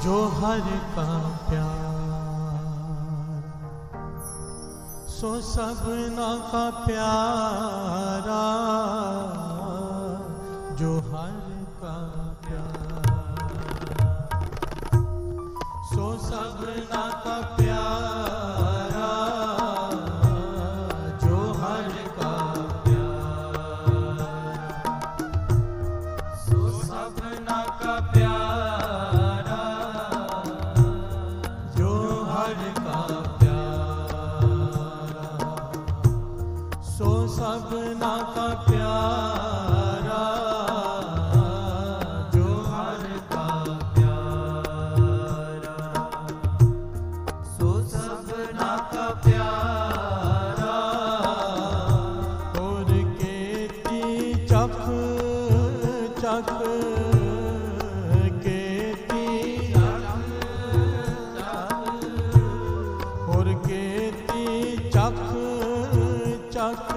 जो हर का प्यार सो सबना का प्यारा, जो हर का प्यार सो सबना का प्यारा, जो हर का प्यार सो सबना का प्यार, सबना का प्यारा, जो हर का प्यारा सो सबना का प्यारा। और केती चख चख केती और केती चख चख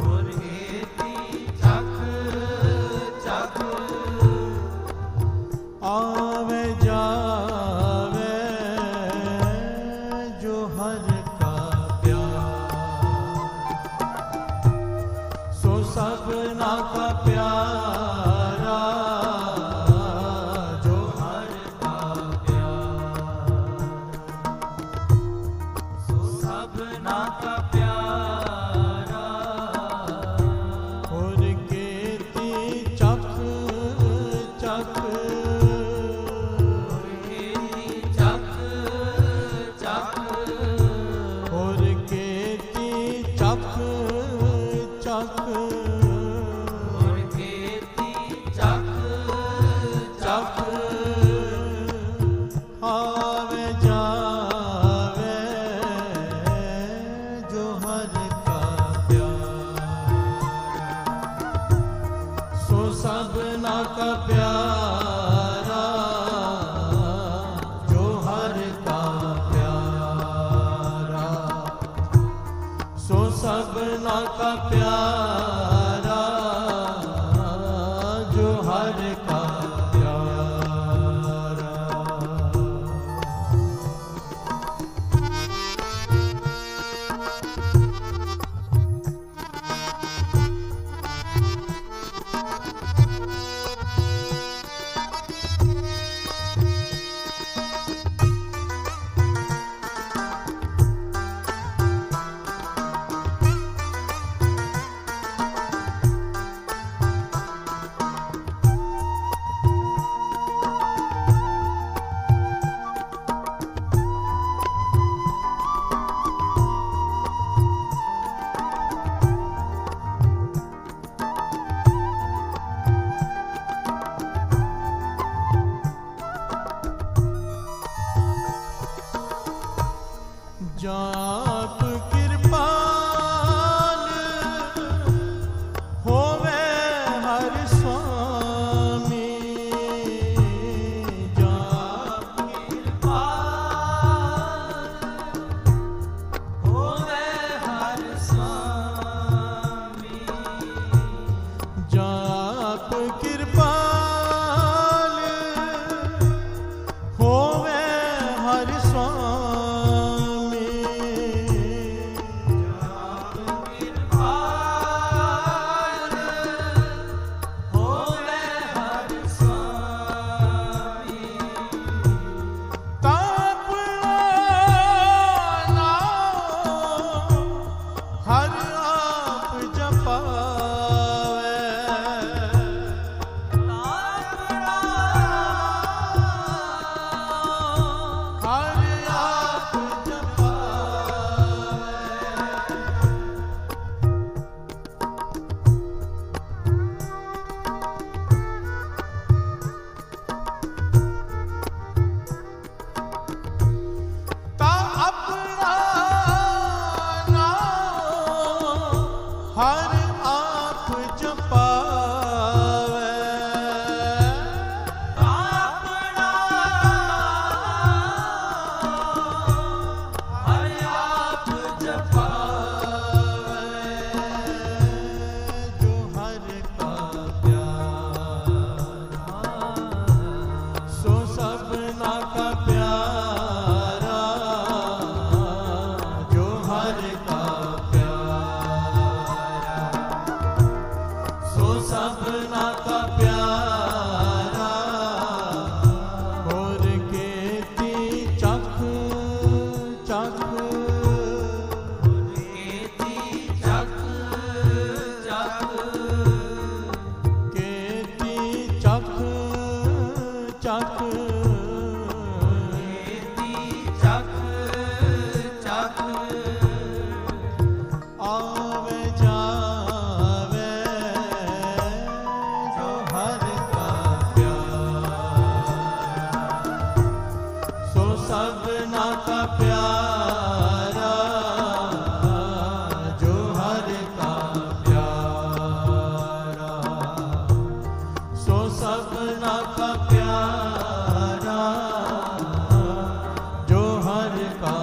और केती चख चख आवे जावे, जो हर का प्यार सो सबना का प्यारा, जो हर का प्यार सो सबना का प्यारा। और केती चख चख और केती चख चख और केती चख चख और केती चख चख आवे जावे, जो हर का प्यार सो सबना का प्यारा, जो हर का प्यारा सो सबना का प्यारा, जो हर का प्यारा। जाप कृपाल होवे हर स्वामी, जाप कृपाल होवे हर स्वामी, जाप कृपाल होवे हर स्वामी। चक चक चक आवे जावे जो हर का प्यार सो सबना का प्यारा जो हर का प्यारा सो सबना का प्यारा जो हर का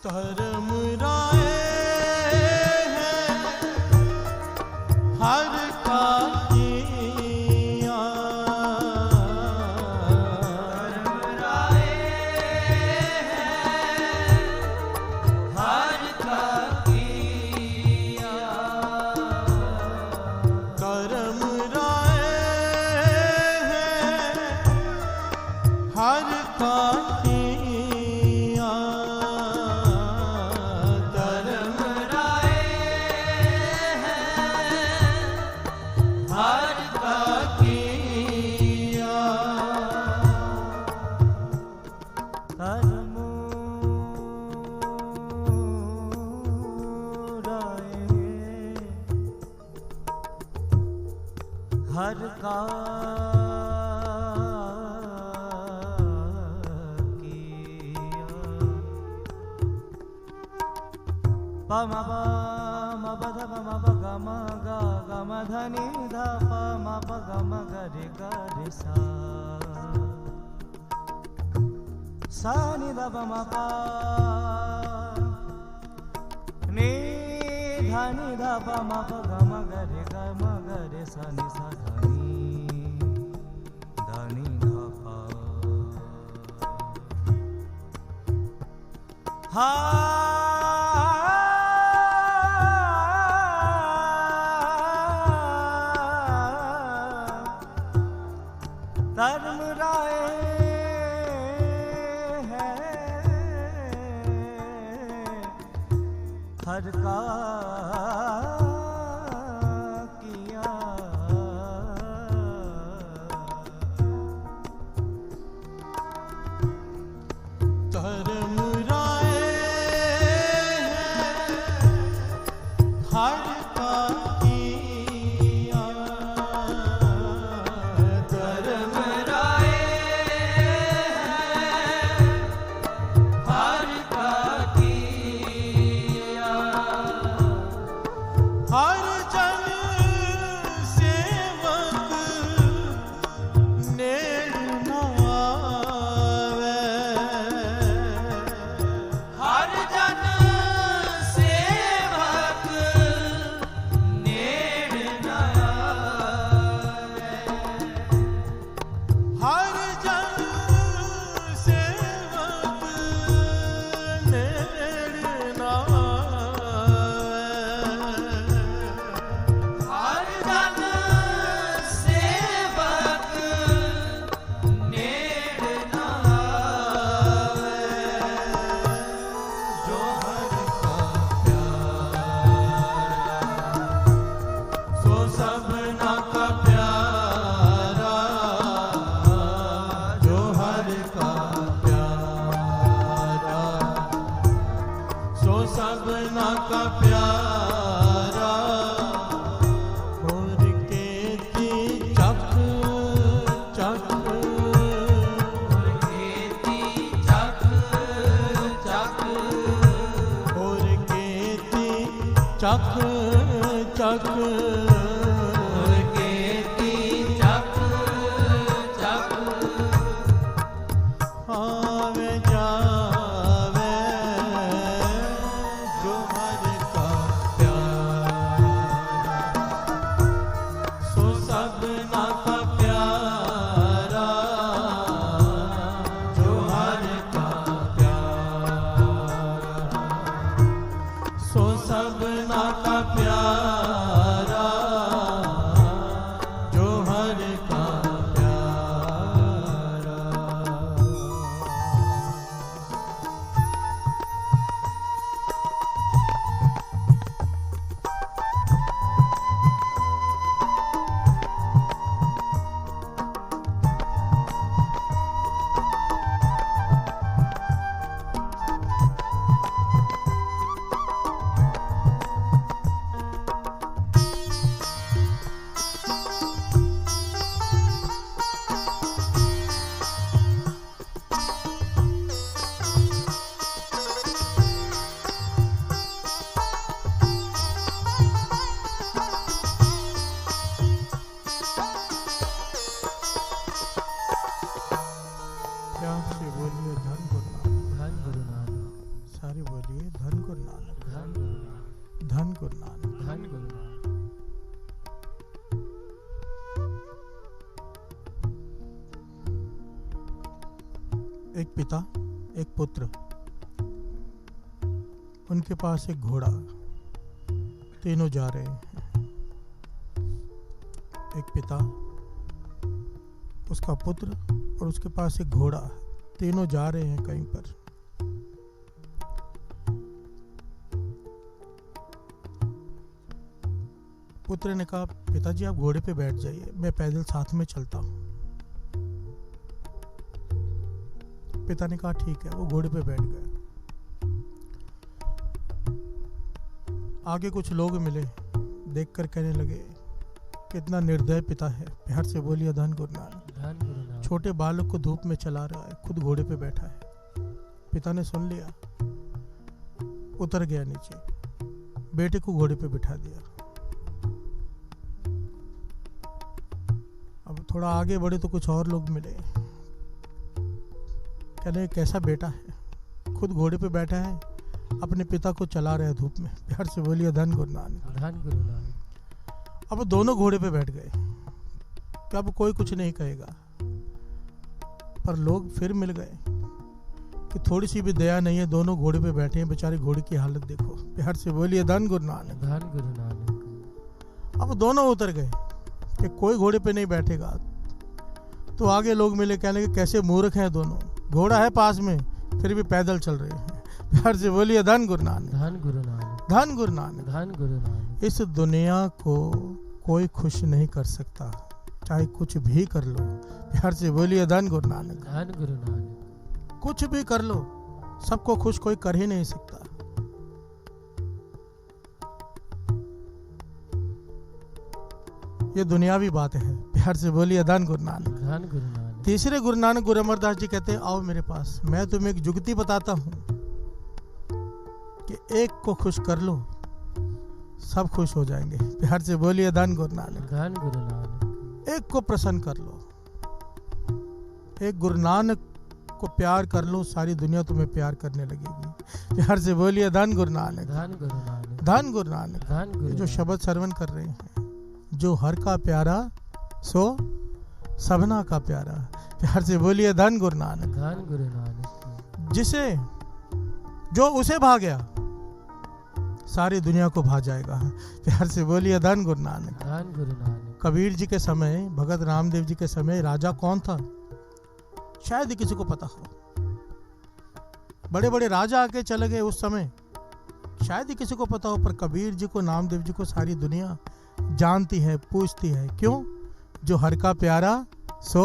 धर्म राय है हर का किया धर्म राय है हर का किया धर्म राय है हर का हर का किया पम पम पद पम प गम ग गम धनि ध पम प गम गरे गरे सा नि ध पम प नि धनि ध पम प गम गरे सा नि सा धनि ध प हा धर्म राय है हर का किया धर्म राय है हर का किया धर्म राय है हर का किया हर जन सेवक नेड़ न आवे हर जन सेवक नेड़ न आवे हर जन सेवक नेड़ न हर जन सेवक नेड़ न जो हर का प्यारा सो सबना का प्यारा जो हर का प्यारा सो सबना का प्यारा और केती चक चक केती चक चख चख केती चक चक आवे जावे जो हर का प्यारा सो सबना का प्यारा जो हर का प्यारा सो सबना का प्यारा जो हर का प्यारा। प्यार से बोलिए धन गुरु नानक। धन गुरु नानक सारे बोलिए धन गुरु नानक। धन गुरु नानक धन गुरु नानक। धन गुरु नानक। एक पिता एक पुत्र, उनके पास एक घोड़ा, तीनों जा रहे हैं। एक पिता, उसका पुत्र और उसके पास एक घोड़ा, तीनों जा रहे हैं कहीं पर। पुत्र ने कहा, पिताजी आप घोड़े पे बैठ जाइए, मैं पैदल साथ में चलता हूँ। पिता ने कहा ठीक है, वो घोड़े पे बैठ गए। आगे कुछ लोग मिले, देखकर कहने लगे कितना निर्दय पिता है। प्यार से बोलिए धन गुरु नानक। धन गुरु नानक। छोटे बालक को धूप में चला रहा है, खुद घोड़े पे बैठा है। पिता ने सुन लिया, उतर गया नीचे, बेटे को घोड़े पे बिठा दिया। अब थोड़ा आगे बढ़े तो कुछ और लोग मिले, कहने कैसा बेटा है, खुद घोड़े पे बैठा है, अपने पिता को चला रहा है धूप में। प्यार से बोलिए धन गुरु नानक। धन गुरु नानक। अब दोनों घोड़े पे बैठ गए कि अब कोई कुछ नहीं कहेगा, पर लोग फिर मिल गए कि थोड़ी सी भी दया नहीं है, दोनों घोड़े पे बैठे हैं, बेचारे घोड़े की हालत देखो। प्यार से बोलिए धन गुरु नानक। धन गुरु नानक। अब दोनों उतर गए कि कोई घोड़े पे नहीं बैठेगा। तो आगे लोग मिले, कहने के कैसे मूर्ख हैं दोनों, घोड़ा है पास में फिर भी पैदल चल रहे हैं। प्यार से बोलिए धन गुरु नानक। धन गुरु नानक। धन गुरु नानक। धन गुरु नानक। इस दुनिया को कोई खुश नहीं कर सकता, चाहे कुछ भी कर लो। प्यार से बोलिए धन गुरु नानक। धन गुरु नानक। कुछ भी कर लो, सबको खुश कोई कर ही नहीं सकता। ये दुनियावी बात है। प्यार से बोलिए धन गुरु नानक। धन गुरु नानक। तीसरे गुरु नानक गुरु अमरदास जी कहते हैं, आओ मेरे पास, मैं तुम्हें एक जुगती बताता हूं कि एक को खुश कर लो, सब खुश हो जाएंगे। प्यार से बोलिए धन गुरु नानक। धन गुरु नानक। एक को प्रसन्न कर लो, एक गुरु नानक को प्यार कर लो, सारी दुनिया तुम्हें प्यार करने लगेगी। प्यार से बोलिए धन गुरु नानक। धन गुरु नानक। धन गुरु नानक। धन गुरु जो शब्द श्रवण कर रहे हैं, जो हर का प्यारा सो सबना का प्यारा। प्यार से बोलिए धन गुरु नानक। धन गुरु नानक। जिसे जो उसे भा गया, सारी दुनिया को भा जाएगा। प्यार से बोलिए धन गुरु नानक। धन गुरु नानक। कबीर जी के समय, भगत रामदेव जी के समय राजा कौन था, शायद ही किसी को पता हो। बड़े बड़े राजा आके चले गए उस समय, शायद ही किसी को पता हो, पर कबीर जी को, नामदेव जी को सारी दुनिया जानती है, पूछती है। क्यों? जो हर का प्यारा सो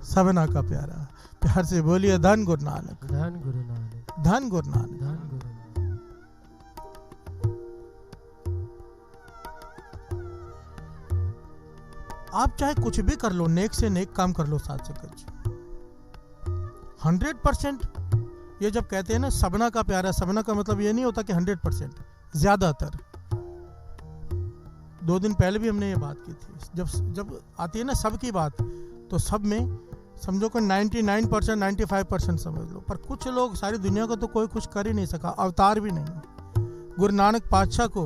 सबना का प्यारा। प्यार से बोलिए धन गुरु नानक। धन गुरु नानक। धन गुरु नानक। धन गुरु नानक। आप चाहे कुछ भी कर लो, नेक से नेक काम कर लो, साथ से कुछ 100%। ये जब कहते हैं ना सबना का प्यारा, सबना का मतलब ये नहीं होता कि 100%, ज्यादातर 2 दिन पहले भी हमने ये बात की थी। जब आती है ना सबकी बात, तो सब में समझो कि 99% 95% समझ लो, पर कुछ लोग, सारी दुनिया को तो कोई कुछ कर ही नहीं सका, अवतार भी नहीं। गुरु नानक पातशाह को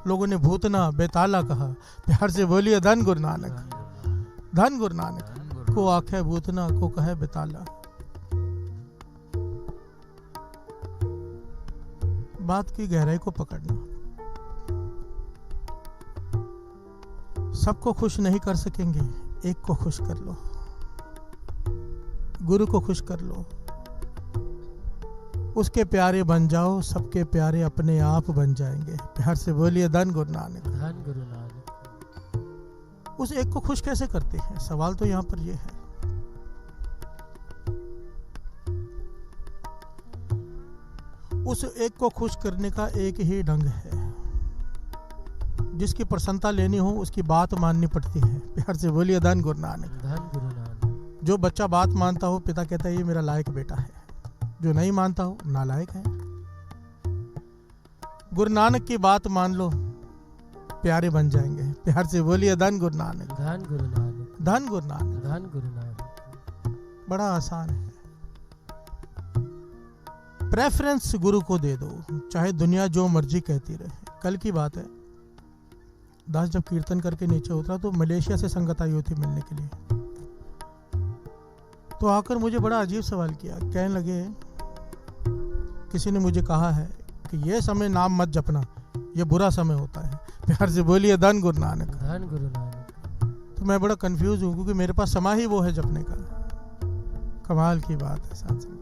लोगों ने भूतना बेताला कहा, प्यार से बोलिए धन गुरु नानक, धन गुरु नानक। को आखे भूतना, को कहे बेताला। बात की गहराई को पकड़ना। सबको खुश नहीं कर सकेंगे, एक को खुश कर लो, गुरु को खुश कर लो, उसके प्यारे बन जाओ, सबके प्यारे अपने आप बन जाएंगे। प्यार से बोलिए धन गुरु नानक, धन गुरु नानक। उस एक को खुश कैसे करते हैं, सवाल तो यहां पर यह है। उस एक को खुश करने का एक ही ढंग है, जिसकी प्रसन्नता लेनी हो उसकी बात माननी पड़ती है। प्यार से बोलिए धन गुरु नानक, धन गुरु नानक। जो बच्चा बात मानता हो, पिता कहता है ये मेरा लायक बेटा है, जो नहीं मानता हो नालायक है। गुरु नानक की बात मान लो, प्यारे बन जाएंगे। प्यार से बोलिए धन गुरु नानक, धन गुरु नानक, धन गुरु नानक। धन गुरु नानक। बड़ा आसान है। प्रेफरेंस गुरु को दे दो, चाहे दुनिया जो मर्जी कहती रहे। कल की बात है, दास जब कीर्तन करके नीचे उतरा तो मलेशिया से संगत आई हुई थी मिलने के लिए। तो आकर मुझे बड़ा अजीब सवाल किया, कहने लगे किसी ने मुझे कहा है कि ये समय नाम मत जपना, ये बुरा समय होता है। प्यार से बोलिए धन गुरु नानक, धन गुरु नानक। तो मैं बड़ा कंफ्यूज हूँ, क्योंकि मेरे पास समय ही वो है जपने का। कमाल की बात है साथ संगत।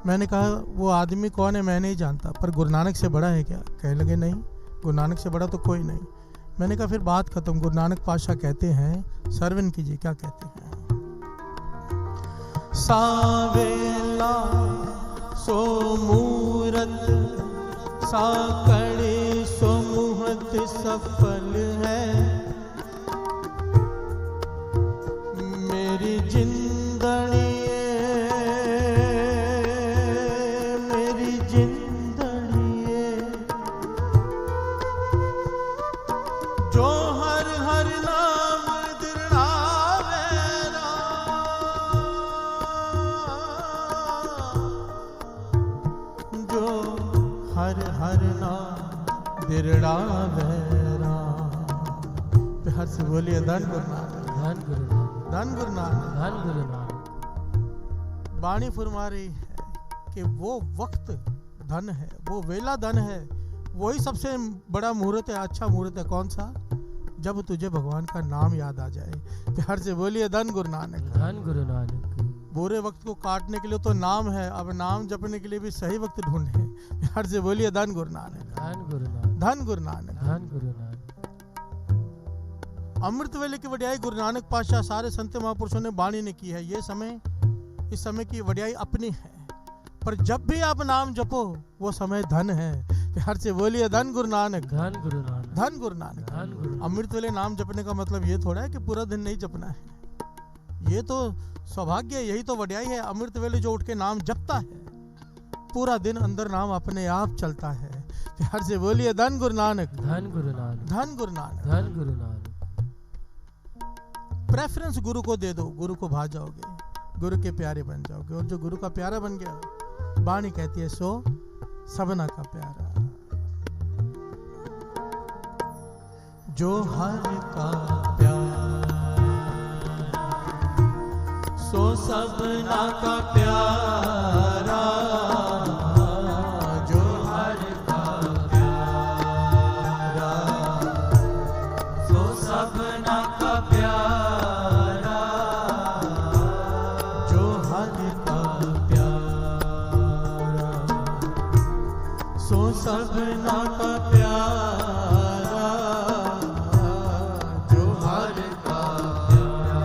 मैंने कहा वो आदमी कौन है मैं नहीं जानता, पर गुरु नानक से बड़ा है क्या? कहने लगे नहीं, गुरु नानक से बड़ा तो कोई नहीं। मैंने कहा फिर बात खत्म। गुरु नानक पातशाह कहते हैं, सर्वन कीजिए, क्या कहते हैं? सावेला सो मूरत साकड़े सो मुहत सफल है, मेरी जिंदड़ी प्यार से बोलिए धन गुरु नानक, धन गुरु नानक, धन गुरु नानक, धन गुरु नानक। वाणी फरमा रही है कि वो वक्त धन है, वो वेला धन है, वही सबसे बड़ा मुहूर्त है। अच्छा मुहूर्त है कौन सा? जब तुझे भगवान का नाम याद आ जाए। प्यार से बोलिए धन गुरु नानक, धन गुरु नानक। बुरे वक्त को काटने के लिए तो नाम है, अब नाम जपने के लिए भी सही वक्त ढूंढे। प्यार से बोलिए धन गुरु नानक, धन गुरु नानक, धन गुरु नानक, धन गुरु नानक। अमृत वेले की वड्याई गुरु नानक पातशाह सारे संत महापुरुषों ने वाणी ने की है। ये समय, इस समय की वड्याई अपनी है, पर जब भी आप नाम जपो वो समय धन है। प्यार से बोलिए धन गुरु नानक, धन गुरु नानक, धन गुरु नानक, धन गुरु। अमृत वेले नाम जपने का मतलब ये थोड़ा है कि पूरा दिन नहीं जपना है। ये तो सौभाग्य है, यही तो वड्याई है। अमृत वेले जो उठ के नाम जपता है, पूरा दिन अंदर नाम अपने आप चलता है। प्यार से बोलिए धन गुरु नानक, धन गुरु नानक, धन गुरु नानक, धन गुरु नानक। प्रेफरेंस गुरु को दे दो, गुरु को भा जाओगे, गुरु के प्यारे बन जाओगे। और जो गुरु का प्यारा बन गया, वाणी कहती है सो सबना का प्यारा। जो हर का प्यारा सो सबना का प्यारा, जो हर का प्यारा सो सबना का प्यारा, जो हर का प्यारा सो सबना का प्यारा, जो हर का प्यारा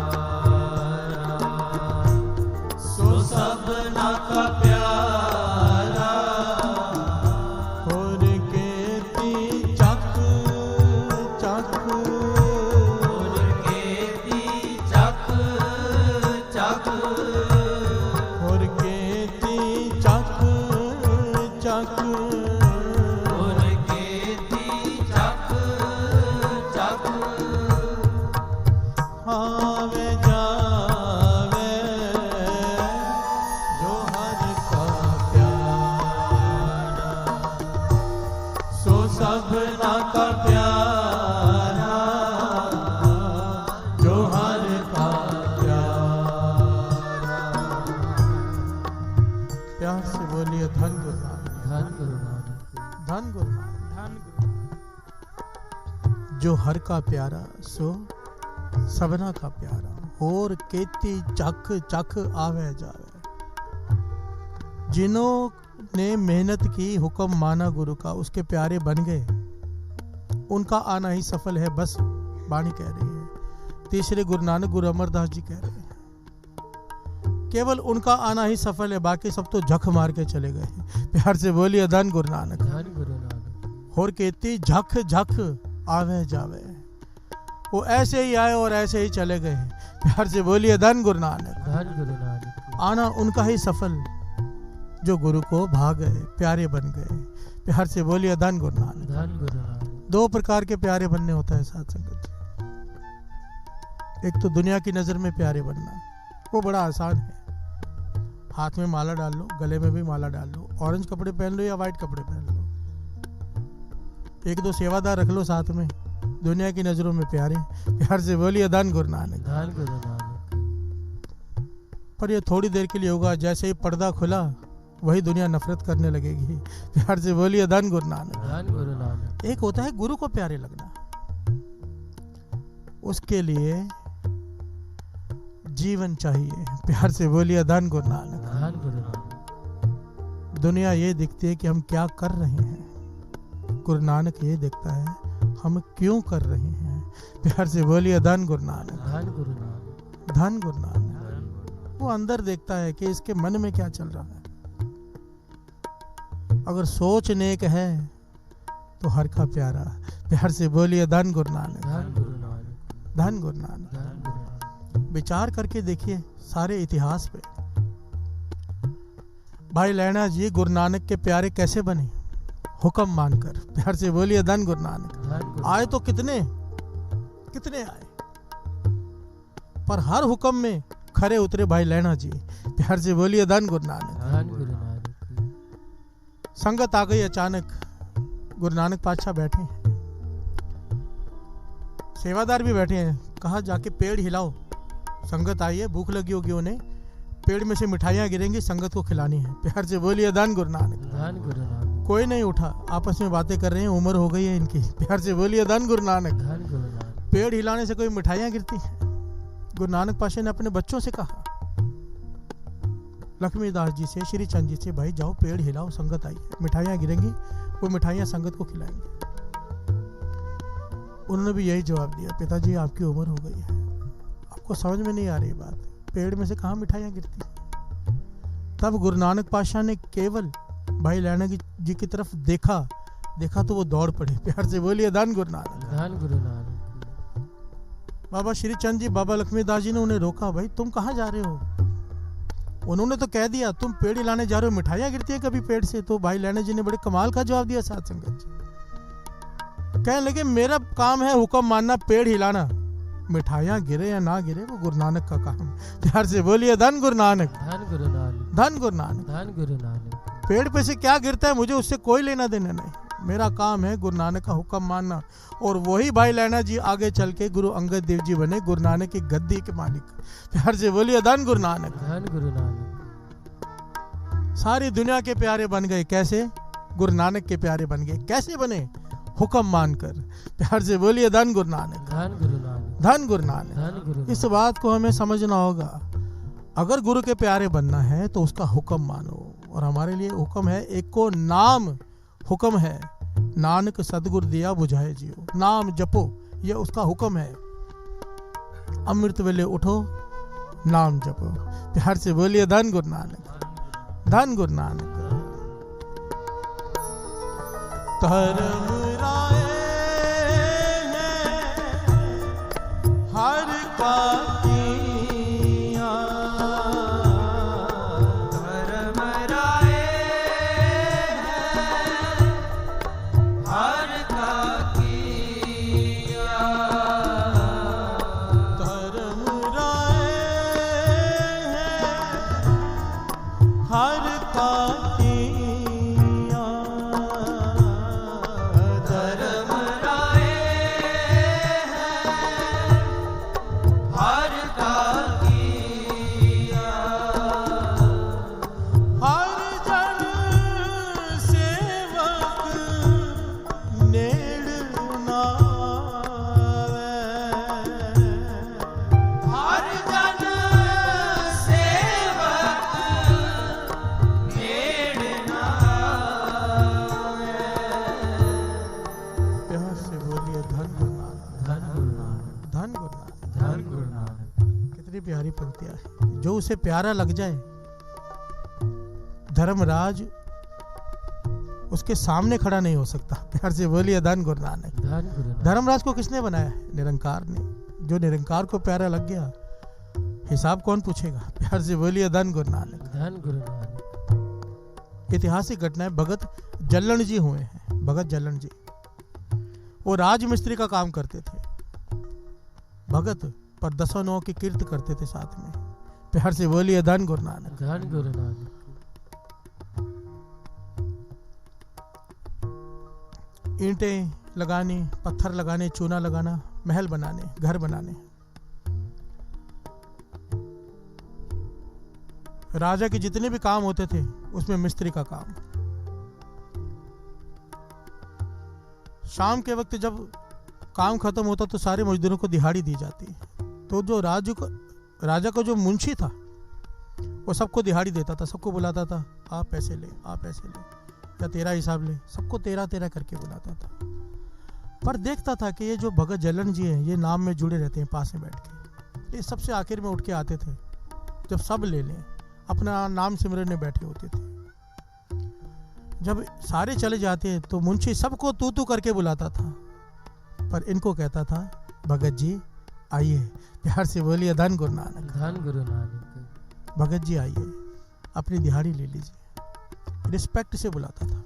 सो सबना का प्यारा। और केती चक चक, और केती चक चक, और केती चक चक, और केती चक सबना का प्यारा, जो हर का प्यारा। प्यार से बोलिए धन गुरु नानक, धन गुरु नानक, धन गुरु नानक, धन गुरु। जो हर का प्यारा सो सबना का प्यारा, होर केती चख चख आवे जावे। जिन्होंने मेहनत की, हुक्म माना गुरु का, उसके प्यारे बन गए, उनका आना ही सफल है। बस वाणी कह रही है। तीसरे गुरु नानक गुरु अमरदास जी कह रहे हैं केवल उनका आना ही सफल है, बाकी सब तो झक मार के चले गए। प्यार से बोलिए धन गुरु नानक, धन गुरु नानक। होर केती झक झक आवे जावे। वो ऐसे ही आए और ऐसे ही चले गए। प्यार से बोलिए धन गुरु नानक, धन गुरु नानक। आना उनका ही सफल जो गुरु को भाग गए, प्यारे बन गए। प्यार से बोलिए धन गुरु नानक, धन गुरु नानक। दो प्रकार के प्यारे बनने होता है साथ संगत। एक तो दुनिया की नजर में प्यारे बनना, वो बड़ा आसान है। हाथ में माला डाल लो, गले में भी माला डाल लो, ऑरेंज कपड़े पहन लो या व्हाइट कपड़े पहन लो, एक दो सेवादार रख लो साथ में, दुनिया की नजरों में प्यारे। प्यार से बोलिए धन गुरु नानक, धन गुरु नानक। पर ये थोड़ी देर के लिए होगा। जैसे ही पर्दा खुला वही दुनिया नफरत करने लगेगी। प्यार से बोलिए धन गुरु नानक, धन गुरु नानक। एक होता है गुरु को प्यारे लगना, उसके लिए जीवन चाहिए। प्यार से बोलिए धन गुरु नानक, धन गुरु नानक। दुनिया ये दिखती है कि हम क्या कर रहे हैं, गुरु नानक ये देखता है हम क्यों कर रहे हैं। प्यार से बोलिए धन गुरु नानक, धन गुरु नानक। धन गुरु नानक। वो अंदर देखता है कि इसके मन में क्या चल रहा है। अगर सोच नेक है तो हर का प्यारा। प्यार से बोलिए धन गुरु नानक, धन गुरु नानक। धन गुरु नानक। धन गुरु नानक। विचार करके देखिए सारे इतिहास पे, भाई लैना जी गुरु नानक के प्यारे कैसे बने, हुक्म मानकर। प्यार से बोलिए धन गुरु नानक। धन गुरु आए तो कितने कितने आए, पर हर हुक्म में खरे उतरे भाई लैना जी। प्यार से बोलिए धन गुरु नानक। धन गुरु नानक। संगत आ गई अचानक, गुरु नानक पातशाह बैठे हैं, सेवादार भी बैठे हैं। कहा जाके पेड़ हिलाओ, संगत आई है, भूख लगी होगी उन्हें, पेड़ में से मिठाइयां गिरेंगी, संगत को खिलानी है। प्यार से बोलिए धन गुरु नानक। धन गुरु नानक। कोई नहीं उठा, आपस में बातें कर रहे हैं, उम्र हो गई है इनकी। प्यार से बोलिए धन गुरु नानक। धन गुरु नानक। पेड़ हिलाने से कोई मिठाइयां गिरती हैं? गुरु नानक पातशाह ने अपने बच्चों से कहा, लक्ष्मीदास जी से, श्री चंद जी से, भाई जाओ पेड़ हिलाओ, संगत आई है, मिठाइयां गिरेंगी, वो मिठाइयां संगत को खिलाएंगे। उन्होंने भी यही जवाब दिया, पिताजी आपकी उम्र हो गई है, आपको समझ में नहीं आ रही बात, पेड़ में से कहाँ मिठाइयां गिरती हैं। तब गुरु नानक पातशाह ने केवल भाई लैना जी की तरफ देखा तो वो दौड़ पड़े। प्यार से बोलिए धन गुरु नानक। धन गुरु नानक। बाबा श्री चंद जी, बाबा लक्ष्मीदास जी ने उन्हें रोका, भाई तुम कहाँ जा रहे हो? उन्होंने तो कह दिया तुम पेड़ हिलाने जा रहे हो, मिठाइयां गिरती है कभी पेड़ से? तो भाई लैना जी ने बड़े कमाल का जवाब दिया साथ संगत जी। कहने लगे मेरा काम है हुक्म मानना, पेड़ हिलाना, मिठाइयां गिरे या ना गिरे वो गुरु नानक का काम। प्यार से बोलिए धन गुरु नानक। धन गुरु नानक। धन गुरु नानक। धन गुरु नानक। पेड़ पे से क्या गिरता है मुझे उससे कोई लेना देना नहीं, मेरा काम है गुरु नानक का हुक्म मानना। और वही भाई लैना जी आगे चल के गुरु अंगद देव जी बने गुरु नानक की गद्दी के मालिक। प्यार से बोलिए धन गुरु नानक। धन गुरु नानक। सारी दुनिया के प्यारे बन गए, कैसे? गुरु नानक के प्यारे बन गए। कैसे बने? हुक्म मानकर। प्यार से बोलिए धन गुरु नानक। धन गुरु नानक। धन गुरु नानक। धन गुरु नानक। इस बात को हमें समझना होगा, अगर गुरु के प्यारे बनना है तो उसका हुक्म मानो। और हमारे लिए हुक्म है, एक को नाम हुक्म है, नानक सदगुरु दिया बुझाए जियो, नाम जपो, ये उसका हुक्म है। अमृत वेले उठो, नाम जपो। प्यार से बोलिए धन गुरु नानक। धन गुरु नानक। धर्म राय हर का किया, धर्म राय हर का किया, धर्म राय हर का किया, उसे प्यारा लग जाए, धर्मराज उसके सामने खड़ा नहीं हो सकता। प्यार से बोलिए धन गुरु नानक। धन गुरु नानक। धर्मराज को किसने बनाया है? निरंकार ने। जो निरंकार को प्यारा लग गया, हिसाब कौन पूछेगा? प्यार से बोलिए धन गुरु नानक। धन गुरु नानक। ऐतिहासिक घटनाएं भगत जल्लन जी हुए हैं। भगत जल्लन जी वो राजमिस्त्री का काम करते थे भगत, पर 10 की कीर्त करते थे साथ में। प्यार से बोलिए धन गुरु नानक। धन गुरु नानक। ईंटें लगाने, पत्थर लगाने, चूना लगाना, महल बनाने, घर बनाने। राजा के जितने भी काम होते थे उसमें मिस्त्री का काम। शाम के वक्त जब काम खत्म होता तो सारे मजदूरों को दिहाड़ी दी जाती। तो जो राजा का जो मुंशी था वो सबको दिहाड़ी देता था, सबको बुलाता था, आप पैसे ले, आप पैसे ले, या तेरा हिसाब ले, सबको तेरा तेरा करके बुलाता था। पर देखता था कि ये जो भगत जल्लन जी हैं ये नाम में जुड़े रहते हैं पास में बैठ के। ये सबसे आखिर में उठ के आते थे जब सब ले लें, अपना नाम सिमरन में बैठे होते थे। जब सारे चले जाते तो मुंशी सबको तू तू करके बुलाता था, पर इनको कहता था भगत जी आइए। प्यार से बोलिए धन गुरु नानक। धन गुरु नानक। भगत जी आइए, अपनी दिहाड़ी ले लीजिए। रिस्पेक्ट से बुलाता था।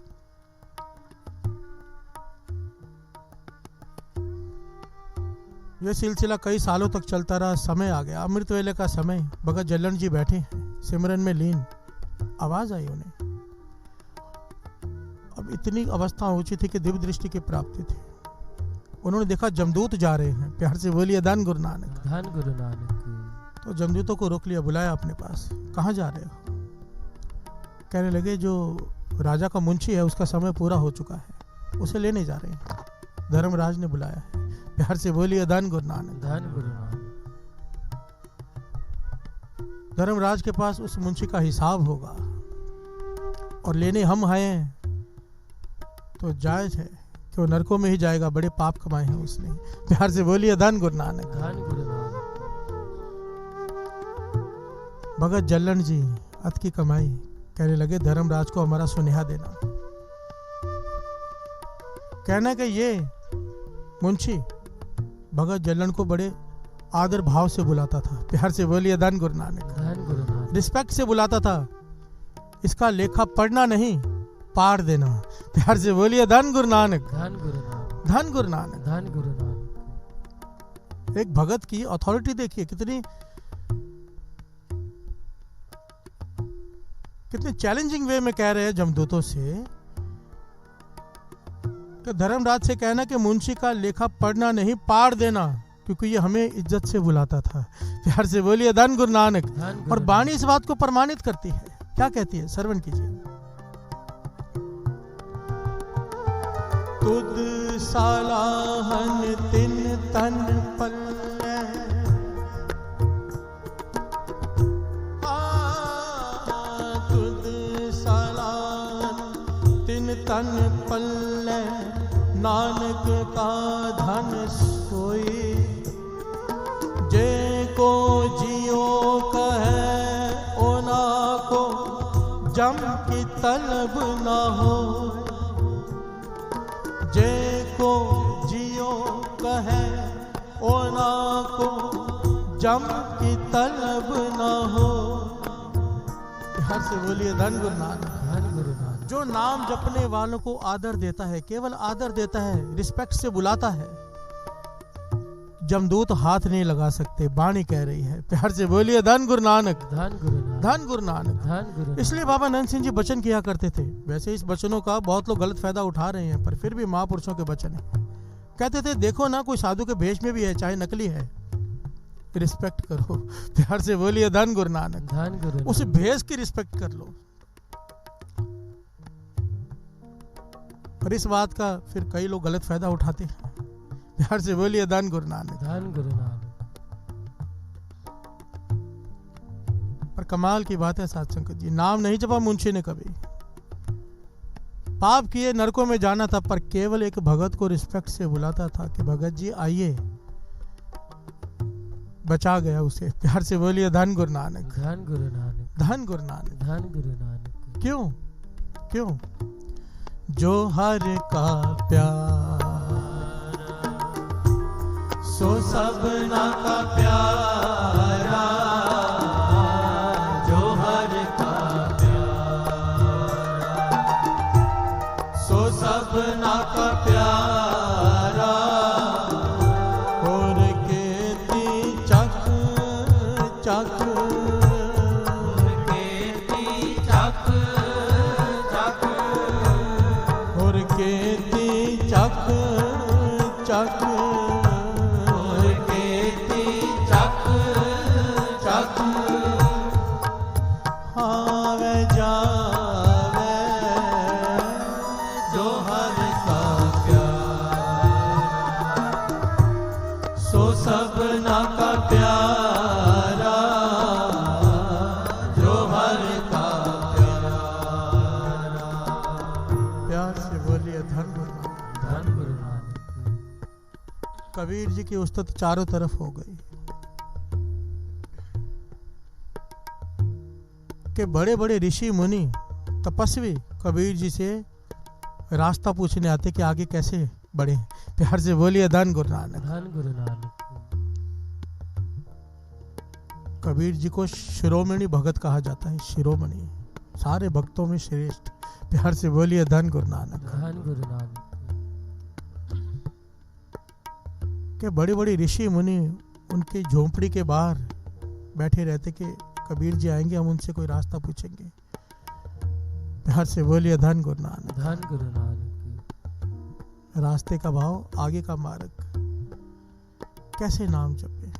यह सिलसिला कई सालों तक चलता रहा। समय आ गया, अमृत वेले का समय। भगत जल्लन जी बैठे हैं सिमरन में लीन। आवाज आई उन्हें। अब इतनी अवस्था पहुंची थी कि दिव्य दृष्टि की प्राप्ति थी। उन्होंने देखा जमदूत जा रहे हैं। प्यार से बोलिए धन गुरु नानक। धन गुरु नानक। तो जमदूतों को रोक लिया, बुलाया अपने पास। कहाँ जा रहे हो? कहने लगे जो राजा का मुंशी है उसका समय पूरा हो चुका है, उसे लेने जा रहे हैं। धर्मराज ने बुलाया है। प्यार से बोलिए धन गुरु नानक। धन गुरु नानक। धर्मराज के पास उस मुंशी का हिसाब होगा और लेने हम हैं तो जायज है कि वो नरकों में ही जाएगा। बड़े पाप कमाए हैं उसने। प्यार से बोलिए धन गुरु नानक। धन गुरु नानक। भगत जल्लन जी अत की कमाई। कहने लगे धर्मराज को हमारा सुनेहा देना। कहना कि ये मुंशी भगत जल्लन को बड़े आदर भाव से बुलाता था। प्यार से बोलिए धन गुरु नानक। धन गुरु नानक। रिस्पेक्ट से बुलाता था। इसका लेखा पढ़ना नहीं, पार देना। प्यार से बोलिए धन गुरु नानक। धन गुरु नानक। धन गुरु नानक। धन गुरु नानक। एक भगत की अथॉरिटी देखिए, कितने चैलेंजिंग वे में कह रहे हैं जमदूतों से कि धर्मराज से कहना कि मुंशी का लेखा पढ़ना नहीं, पार देना, क्योंकि ये हमें इज्जत से बुलाता था। प्यार से बोलिए धन गुरु नानक। और वाणी इस बात को प्रमाणित करती है। क्या कहती है? श्रवण कीजिए। तुद सालाहन तिन तन पल्ले, तुद सालाहन तिन तन पल्ले, नानक का धन सोई, जे को जियो कहे ओना को जम की तलब ना हो, जे को जियो कहे ओना को जम की तलब ना हो। हर से बोलिए धन गुरु नानक। धन गुरु नानक। जो नाम जपने वालों को आदर देता है, केवल आदर देता है, रिस्पेक्ट से बुलाता है, जमदूत हाथ नहीं लगा सकते। वाणी कह रही है। प्यार से बोलिए धन गुरु नानक। धन गुरु नानक। धन गुरु नानक। धन गुरु नानक। इसलिए बाबा नंद सिंह जी वचन किया करते थे। वैसे इस वचनों का बहुत लोग गलत फायदा उठा रहे हैं, पर फिर भी महापुरुषों के वचन है। कहते थे देखो ना, कोई साधु के भेष में भी है, चाहे नकली है, रिस्पेक्ट करो। प्यार से बोलिए धन गुरु नानक। धन गुरु नानक। उस भेष की रिस्पेक्ट कर लो। पर इस बात का फिर कई लोग गलत फायदा उठाते हैं। प्यार से बोलिए धन गुरु नानक। धन गुरु नानक। पर कमाल की बात है साध संगत जी, नाम नहीं जपा मुंशी ने कभी। पाप किए, नरकों में जाना था, पर केवल एक भगत को रिस्पेक्ट से बुलाता था कि भगत जी आइए। बचा गया उसे। प्यार से बोलिए धन गुरु नानक, धन गुरु नानक, धन गुरु नानक। धन गुरु नानक। क्यों क्यों? जो हर का प्यार सो सबना का प्यारा, जो हर का प्यारा सो सबना का प्यारा। और केती चक चक चक चक और केती चक चक आवे जावे जो हर का प्यार सो सबना का प्यारा, जो हर का प्यारा। प्यार से बोलिए धन गुरु नानक, धन गुरु नानक। कबीर जी की उस्तत चारों तरफ हो गई कि बड़े बड़े ऋषि मुनि तपस्वी कबीर जी से रास्ता पूछने आते कि आगे कैसे बढ़े। प्यार से बोलिए धन गुरु नानक, धन गुरु नानक। कबीर जी को शिरोमणि भगत कहा जाता है, शिरोमणि, सारे भक्तों में श्रेष्ठ। प्यार से बोलिए धन गुरु नानक, धन गुरु नानक। के बड़े बड़े ऋषि मुनि उनकी झोंपड़ी के बाहर बैठे रहते कि कबीर जी आएंगे, हम उनसे कोई रास्ता पूछेंगे। प्यार से बोलिए धन गुरु नानक, धन गुरु नानक। रास्ते का भाव, आगे का मार्ग, कैसे नाम जपे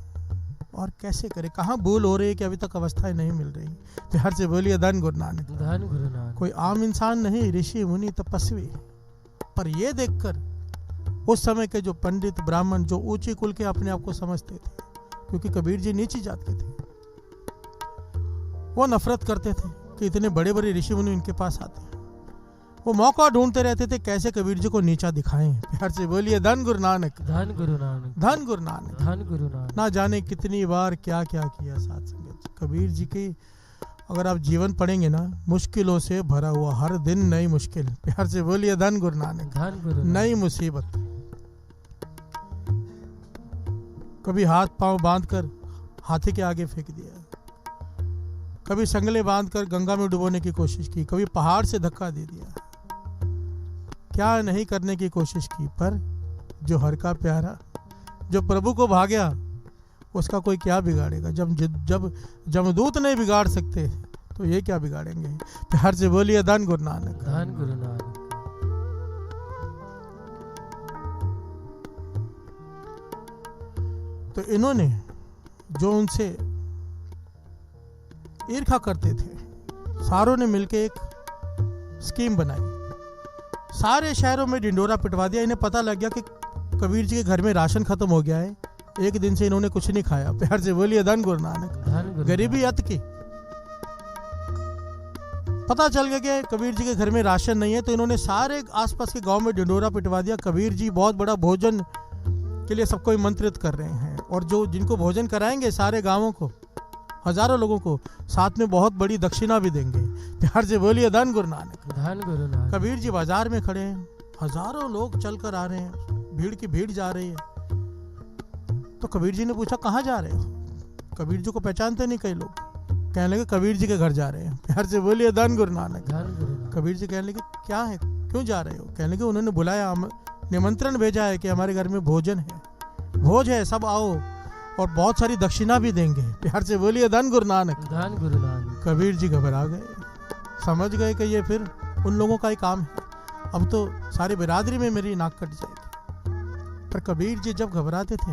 और कैसे करे, कहाँ भूल हो रही है कि अभी तक अवस्थाएं नहीं मिल रही। प्यार से बोलिए धन गुरु नानक, धन गुरु नानक। कोई आम इंसान नहीं, ऋषि मुनि तपस्वी। पर ये देखकर उस समय के जो पंडित ब्राह्मण जो ऊंचे कुल के अपने आप को समझते थे, क्योंकि कबीर जी नीची जात के थे, वो नफरत करते थे कि इतने बड़े बड़े ऋषि मुनि इनके पास आते हैं। वो मौका ढूंढते रहते थे कैसे कबीर जी को नीचा दिखाएं। प्यार से बोलिए धन गुरु नानक, धन गुरु नानक। धन गुरु नानक। धन गुरु नानक। ना जाने कितनी बार क्या क्या किया साथ संगत। कबीर जी की अगर आप जीवन पढ़ेंगे ना, मुश्किलों से भरा हुआ, हर दिन नई मुश्किल। प्यार से बोलिए धन गुरु नानक, धन गुरु नानक। नई मुसीबत। कभी हाथ पांव बांधकर हाथी के आगे फेंक दिया, कभी संगले बांधकर गंगा में डुबोने की कोशिश की, कभी पहाड़ से धक्का दे दिया, क्या नहीं करने की कोशिश की। पर जो हर का प्यारा, जो प्रभु को भाग्या, उसका कोई क्या बिगाड़ेगा। जब जमदूत नहीं बिगाड़ सकते तो ये क्या बिगाड़ेंगे। प्यार से बोलिए धन गुरु नानक, धन गुरु नानक। तो इन्होंने जो उनसे ईर्ष्या करते थे, सारों ने मिलकर एक स्कीम बनाई, सारे शहरों में ढिंडोरा पिटवा दिया। इन्हें पता लग गया कि कबीर जी के घर में राशन खत्म हो गया है, एक दिन से इन्होंने कुछ नहीं खाया। प्यार से बोलिए धन गुरु नानक, गरीबी अत की। पता चल गया कि कबीर जी के घर में राशन नहीं है, तो इन्होंने सारे आसपास के गांव में ढिंडोरा पिटवा दिया। कबीर जी बहुत बड़ा भोजन के लिए सबको आमंत्रित कर रहे हैं, और जो जिनको भोजन कराएंगे सारे गांवों को, हजारों लोगों को, साथ में बहुत बड़ी दक्षिणा भी देंगे। प्यार से बोलिए धन गुरु नानक, धन गुरु नानक। कबीर जी बाजार में खड़े हैं, हजारों लोग चलकर आ रहे हैं, भीड़ की भीड़ जा रही है। तो कबीर जी ने पूछा कहाँ जा रहे हो। कबीर जी को पहचानते नहीं कई लोग, कहने लगे कबीर जी के घर जा रहे हैं। प्यार से बोलिए धन गुरु नानक, धन गुरु नानक। कबीर जी कहने लगे क्या है, क्यों जा रहे हो। कहने लगे उन्होंने बुलाया, निमंत्रण भेजा है कि हमारे घर में भोजन है, भोज है, सब आओ, और बहुत सारी दक्षिणा भी देंगे। प्यार से बोलिए धन गुरु नानक, धन गुरु नानक। कबीर जी घबरा गए, समझ गए कि ये फिर उन लोगों का ही काम है, अब तो सारी बिरादरी में मेरी नाक कट जाएगी। पर कबीर जी जब घबराते थे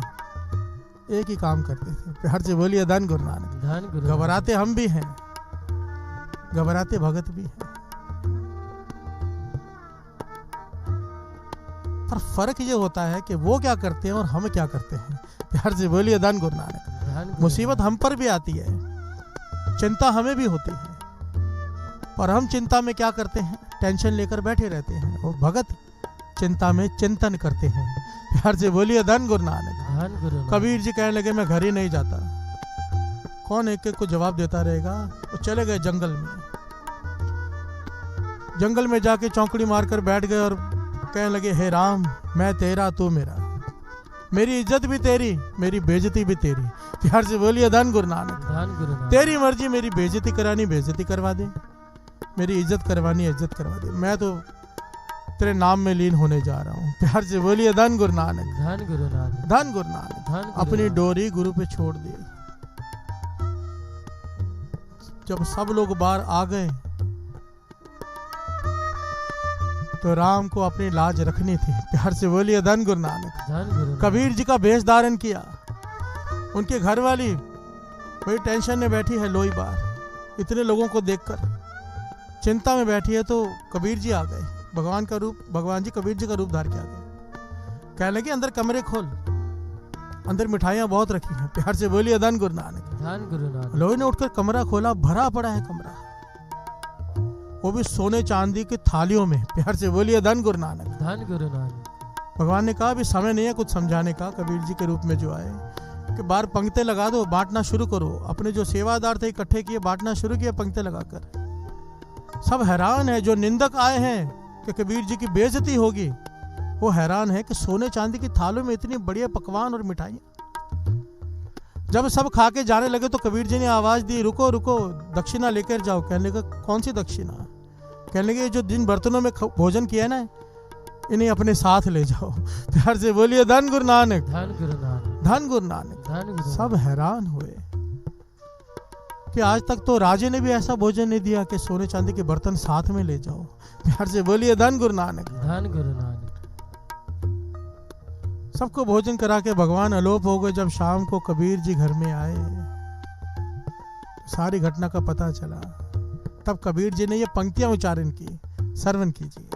एक ही काम करते थे। प्यार से बोलिए धन गुरु नानक, धन गुरु। घबराते हम भी हैं, घबराते भगत भी हैं, पर फर्क ये होता है कि वो क्या करते हैं और हम क्या करते हैं। प्यार से बोलिए धन गुरु नानक। मुसीबत हम पर भी आती है, चिंता हमें भी होती है, पर हम चिंता में क्या करते हैं, टेंशन लेकर बैठे रहते हैं, और भगत चिंता में चिंतन करते हैं। प्यार से बोलिए धन गुरु नानक, धन गुरु नानक। कबीर जी कहने लगे मैं घर ही नहीं जाता। कौन एक एक को जवाब देता रहेगा। वो चले गए जंगल में। जंगल में जाके चौकड़ी मारकर बैठ गए और कहने लगे हे राम, मैं तेरा तू मेरा, मेरी इज्जत भी तेरी, मेरी बेइज्जती भी तेरी। प्यार से बोलिए धन गुरु नानक। धन गुरु नानक। तेरी मर्जी, मेरी बेइज्जती करानी बेइज्जती करवा दे, मेरी इज्जत करवानी इज्जत करवा दे, मैं तो तेरे नाम में लीन होने जा रहा हूँ। प्यार से बोलिए धन गुरु नानक। धन गुरु नानक। धन गुरु नानक। धन गुरु अपनी नानक। डोरी गुरु पे छोड़ दी। जब सब लोग बाहर आ गए तो राम को अपनी लाज रखनी थी। प्यार से बोलिए धन गुरु नानक। धन गुरु नानक। कबीर जी का भेष धारण किया। उनके घर वाली बड़ी टेंशन में बैठी है लोई बार, इतने लोगों को देखकर चिंता में बैठी है। तो कबीर जी आ गए। भगवान का रूप, भगवान जी कबीर जी का रूप धार के आ गए। कहने लगे अंदर कमरे खोल, अंदर मिठाइयां बहुत रखी हैं। प्यार से बोलिए धन गुरु नानक। धन गुरु नानक। लोई ने उठकर कमरा खोला, भरा पड़ा है कमरा, वो भी सोने चांदी की थालियों में। प्यार से बोलिए धन गुरु नानक। धन गुरु नानक। भगवान ने कहा अभी समय नहीं है कुछ समझाने का। कबीर जी के रूप में जो आए कि बाहर पंक्ति लगा दो, बांटना शुरू करो। अपने जो सेवादार थे इकट्ठे किए, बांटना शुरू किया पंक्ति लगाकर। सब हैरान है। जो निंदक आए हैं कि कबीर जी की बेइज्जती होगी, वो हैरान है कि सोने चांदी की थालों में इतनी बढ़िया पकवान और मिठाइयाँ। जब सब खा के जाने लगे तो कबीर जी ने आवाज दी रुको रुको, दक्षिणा लेकर जाओ। कहने लगा कौन सी दक्षिणा। कहने लगे जो जिन बर्तनों में भोजन किया ना, इन्हें अपने साथ ले जाओ। प्यार से बोलिए धन गुरु नानक। धन गुरु नानक। धन गुरु नानक। धन गुरु नानक। सब हैरान हुए कि आज तक तो राजे ने भी ऐसा भोजन नहीं दिया कि सोने चांदी के बर्तन साथ में ले जाओ। प्यार से बोलिए धन गुरु नानक। धन गुरु नानक। सबको भोजन करा के भगवान अलोप हो गए। जब शाम को कबीर जी घर में आए, सारी घटना का पता चला। तब कबीर जी ने ये पंक्तियां उच्चारण की, श्रवण कीजिए।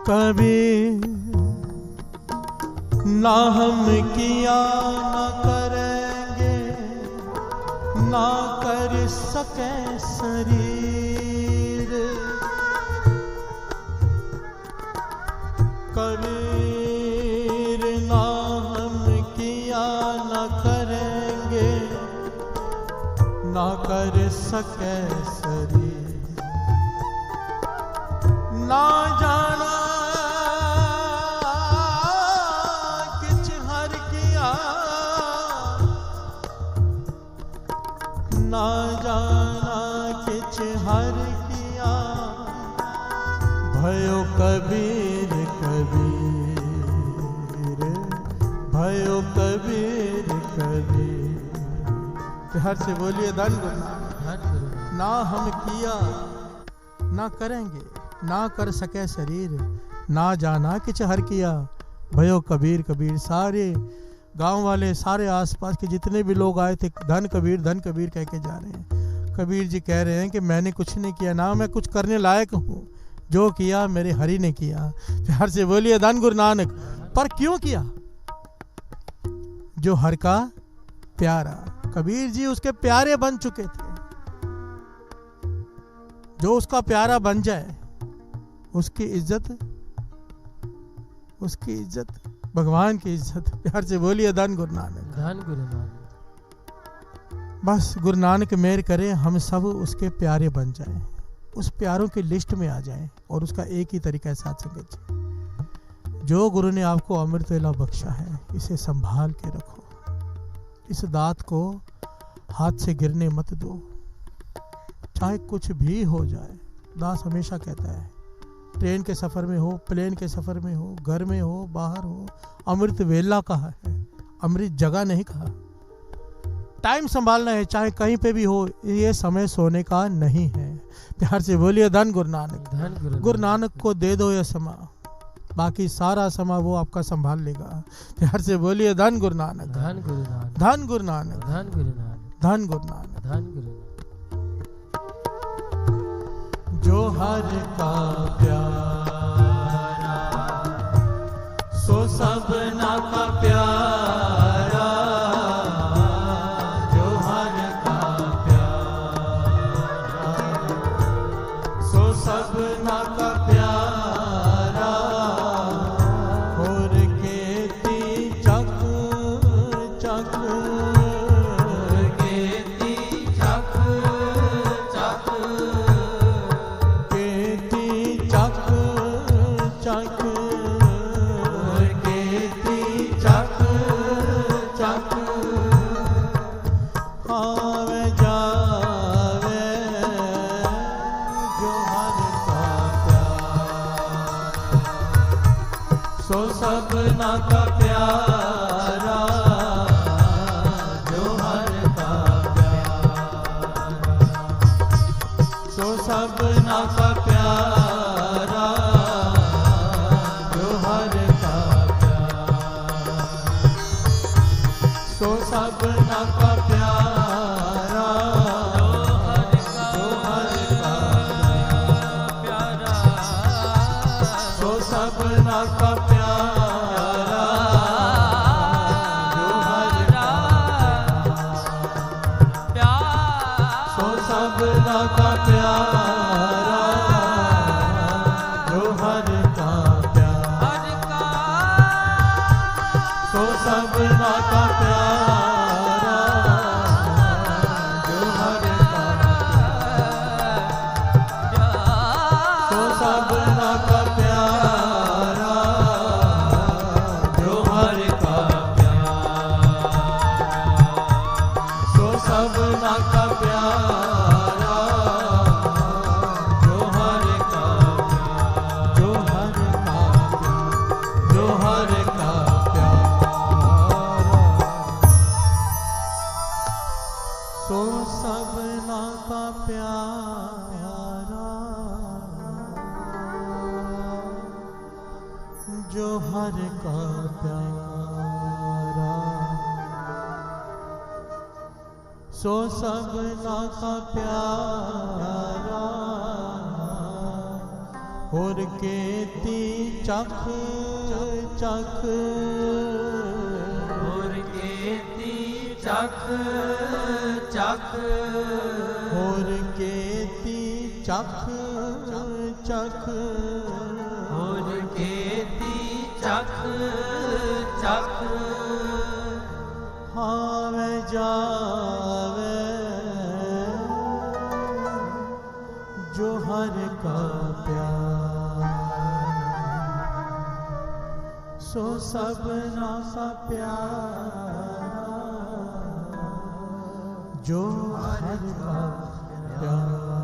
कबीर ना हम किया ना करेंगे, ना कर सके शरीर। कबीर ना हम किया ना करेंगे, ना कर सके शरीर। ना जाना किछ हर किया, ना जाना किछ हर किया। भयो कबीर कबीर, भयो कबीर कबीर। प्यार से बोलिए धन गुरु नानक। धन गुरु नानक। ना हम किया ना करेंगे, ना कर सके शरीर। ना जाना किछ हर किया, भयो कबीर कबीर। सारे गांव वाले, सारे आसपास के जितने भी लोग आए थे धन कबीर कह के जा रहे हैं। कबीर जी कह रहे हैं कि मैंने कुछ नहीं किया, ना मैं कुछ करने लायक हूँ। जो किया मेरे हरि ने किया। प्यार से बोलिए धन गुरु नानक। पर क्यों किया? जो हर का प्यारा। कबीर जी उसके प्यारे बन चुके थे। जो उसका प्यारा बन जाए, उसकी इज्जत भगवान की इज्जत। प्यार से बोलिए धन गुरु नानक। धन गुरु नानक। बस गुरु नानक मेहर करे हम सब उसके प्यारे बन जाएं, उस प्यारों की लिस्ट में आ जाएं। और उसका एक ही तरीका है साथ संगत जी। जो गुरु ने आपको अमृत वेला बख्शा है, इसे संभाल के रखो। इस दात को हाथ से गिरने मत दो, चाहे कुछ भी हो जाए। दास हमेशा कहता है, ट्रेन के सफर में हो, प्लेन के सफर में हो, घर में हो, बाहर हो, अमृत वेला कहा है, अमृत जगह नहीं कहा। टाइम संभालना है, चाहे कहीं पे भी हो। ये समय सोने का नहीं है। प्यार से बोलिए धन गुरु नानक। धन गुरु नानक को दे दो ये समा, बाकी सारा समा वो आपका संभाल लेगा। प्यार से बोलिए धन गुरु नानक। धन गुरु नानक। धन गुरु नानक। धन गुरु नानक। धन गुरु नानक। धन गुरु नानक। जो हर का प्यारा, सो सबना का प्यारा। जो हर का प्यारा, सो सबना का प्यारा। और के सो सबना का प्यारा जो हर का प्यारा, सो सबना का प्यारा जो हर का प्यारा, सो सबना का प्यारा जो हर का प्यारा, सो सबना का प्यारा जो हर का प्यारा, सो सबना का प्यारा जो हर का प्यारा, सो सबना का प्यारा जो हर का प्यारा, सो सबना का प्यारा जो हर का प्यारा, सो सबना का प्यारा जो हर का जो हर का जो हर का प्यारा, सो सबना का प्यारा जो हर का प्यारा, सो सबना का प्यारा होर केती चख चख, होर केती चख चख, होर केती चख चख, होर केती चख चख, हावे जावे जो हर का प्यारा, सो सबना का प्यारा जो हर का प्यारा।